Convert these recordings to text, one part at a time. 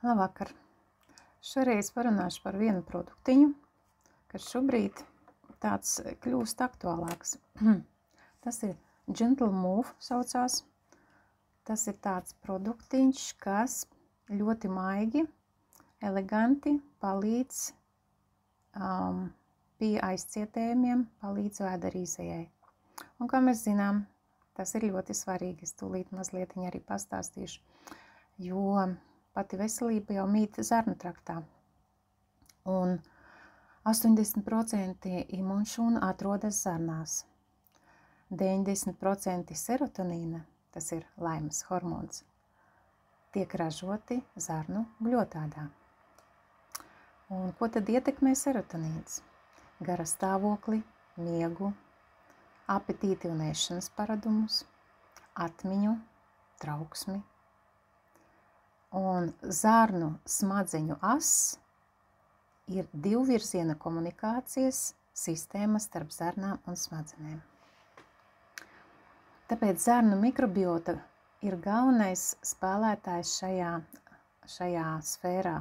Labvakar! Šoreiz parunāšu par vienu produktiņu, kas šobrīd tāds kļūst aktuālāks. Tas ir Gentle Move saucās. Tas ir tāds produktiņš, kas ļoti maigi, eleganti palīdz pie aizcietējumiem, palīdz vēderīzējai. Un kā mēs zinām, tas ir ļoti svarīgi. Es tūlīt mazliet arī pastāstīšu, jo pati veselība jau mīt zarnu traktā. Un 80% imunšūnu atrodas zarnās. 90% serotonīna, tas ir laimes hormons, tiek ražoti zarnu gļotādā. Un ko tad ietekmē serotonīns? Gara stāvokli, miegu, apetīti un ēšanas paradumus, atmiņu, trauksmi. Un zarnu smadzeņu ass ir divvirziena komunikācijas sistēma starp zarnām un smadzenēm. Tāpēc zarnu mikrobiota ir galvenais spēlētājs šajā sfērā.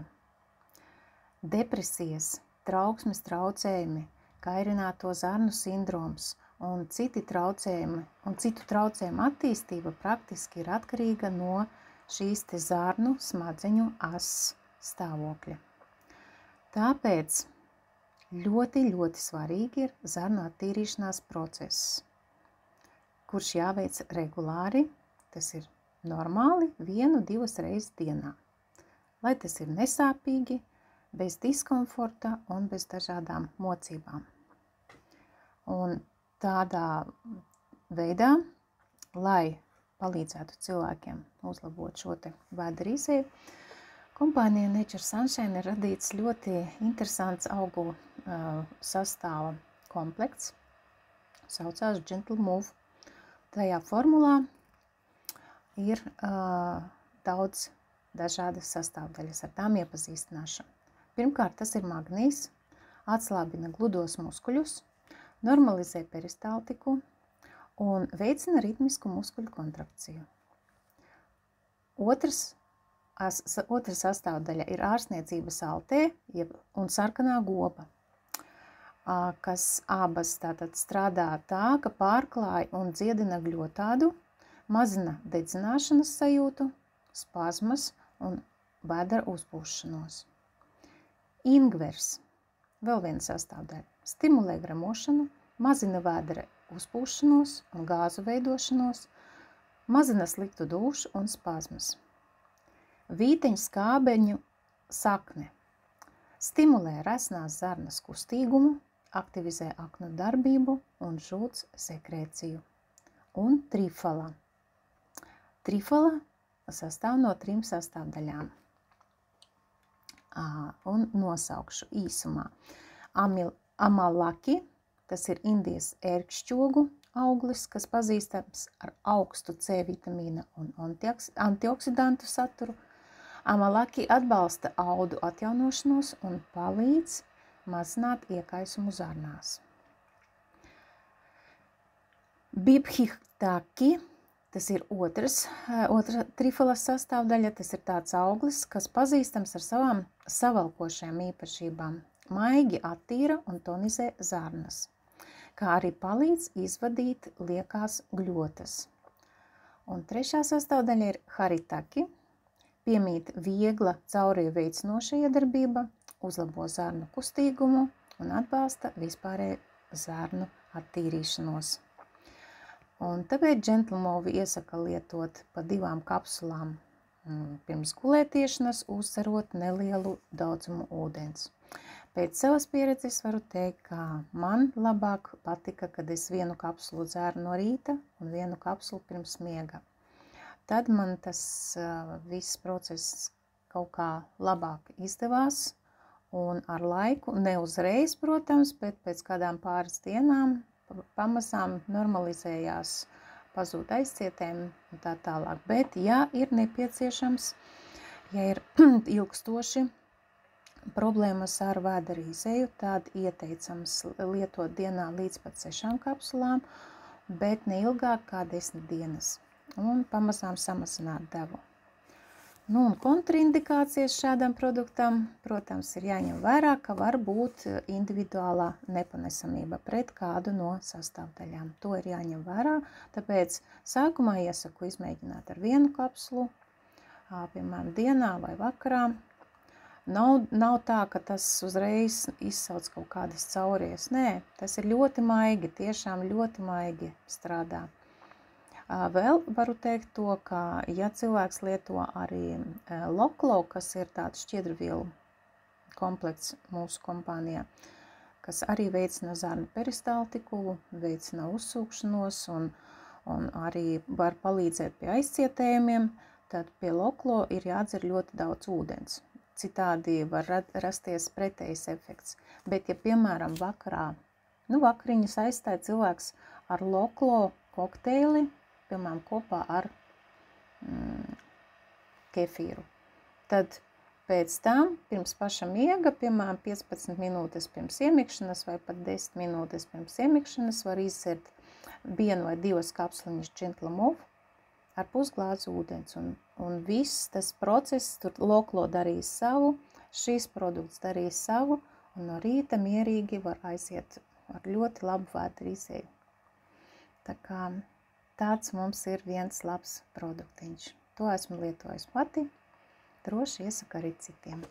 Depresijas, trauksmes traucējumi, kairināto zarnu sindroms un citu traucējumu attīstība praktiski ir atkarīga no šīs te zarnu smadzeņu ass stāvokļa. Tāpēc ļoti svarīgi ir zarnu attīrīšanās process, kurš jāveic regulāri, tas ir normāli 1-2 reizes dienā, lai tas ir nesāpīgi, bez diskomforta un bez dažādām mocībām. Un tādā veidā, lai palīdzētu cilvēkiem uzlabot šo te vēderīzēju, kompānija Nature Sunshine ir radīts ļoti interesants augu sastāva komplekts, saucās Gentle Move. Tajā formulā ir daudz dažādas sastāvdaļas, ar tām iepazīstināšu. Pirmkārt, tas ir magnijs, atslābina gludos muskuļus, normalizē peristaltiku un veicina ritmisku muskuļu kontrakciju. Otra sastāvdaļa ir ārsniecības altē un sarkanā goba, kas abas tātad strādā tā, ka pārklāj un dziedina gļotādu, mazina dedzināšanas sajūtu, spazmas un vēdera uzpūšanos. Ingvers, vēl viena sastāvdaļa, stimulē gramošanu, mazina vēdera uzpūšanos un gāzu veidošanos, mazina sliktu dušu un spazmas. Vīteņskābeņu sakne stimulē resnās zarnas kustīgumu, aktivizē aknu darbību un žūts sekrēciju. Un trifala. Trifala sastāv no 3 sastāvdaļām. Un nosaukšu īsumā. Amalaki, tas ir Indijas ērkšķogu auglis, kas pazīstams ar augstu C vitamīna un antioksidantu saturu. Amalaki atbalsta audu atjaunošanos un palīdz mazināt iekaisumu zarnās. Bibhitaki, tas ir otra trifalas sastāvdaļa, tas ir tāds auglis, kas pazīstams ar savām savalkošajām īpašībām. Maigi attīra un tonizē zarnas, kā arī palīdz izvadīt liekās gļotas. Un trešā sastāvdaļa ir haritaki, piemīt viegla caurēju veicinoša iedarbība, uzlabo zarnu kustīgumu un atbalsta vispārēju zarnu attīrīšanos. Un tāpēc Gentle Move iesaka lietot pa 2 kapsulām pirms gulētiešanas, uzcerot nelielu daudzumu ūdens. Pēc savas pieredzes varu teikt, ka man labāk patika, kad es 1 kapsulu dzēru no rīta un 1 kapsulu pirms miega. Tad man tas viss process kaut kā labāk izdevās un ar laiku, ne uzreiz, protams, bet pēc kādām pāris dienām pamazām normalizējās, pazūd aizcietēm un tā tālāk. Bet, ja ir nepieciešams, ja ir ilgstoši problēmas ar vēderīzēju, tad ieteicams lietot dienā līdz pat 6 kapsulām, bet ne ilgāk kā 10 dienas un pamazām samazināt devu. Nu, un kontraindikācijas šādam produktam, protams, ir jāņem vērā, ka var būt individuālā nepanesamība pret kādu no sastāvdaļām. To ir jāņem vērā, tāpēc sākumā iesaku izmēģināt ar vienu kapsulu, piemēram, dienā vai vakarā. Nav tā, ka tas uzreiz izsauc kaut kādas cauries. Nē, tas ir ļoti maigi, tiešām ļoti maigi strādā. Vēl varu teikt to, ka ja cilvēks lieto arī Loklo, kas ir tāds šķiedrvielu komplekts mūsu kompānijā, kas arī veicina zarnu peristaltiku, veicina uzsūkšanos un arī var palīdzēt pie aizcietējumiem, tad pie Loklo ir jādzer ļoti daudz ūdens. Citādi var rasties pretējs efekts. Bet, ja, piemēram, vakariņas aizstāja cilvēks ar Loklo kokteili, piemēram, kopā ar kefīru, tad pēc tam, pirms paša miega, piemēram, 15 minūtes pirms iemikšanas vai pat 10 minūtes pirms iemikšanas var izdzert 1 vai 2 kapsliņas Gentle-Move ar pusglāzi ūdens. Un viss tas process, tur Loklo darīs savu, šīs produkts darīs savu, un no rīta mierīgi var aiziet ar ļoti labu vēdru izēju. Tā kā tāds mums ir viens labs produktiņš. To esmu lietojis pati, droši iesaku arī citiem.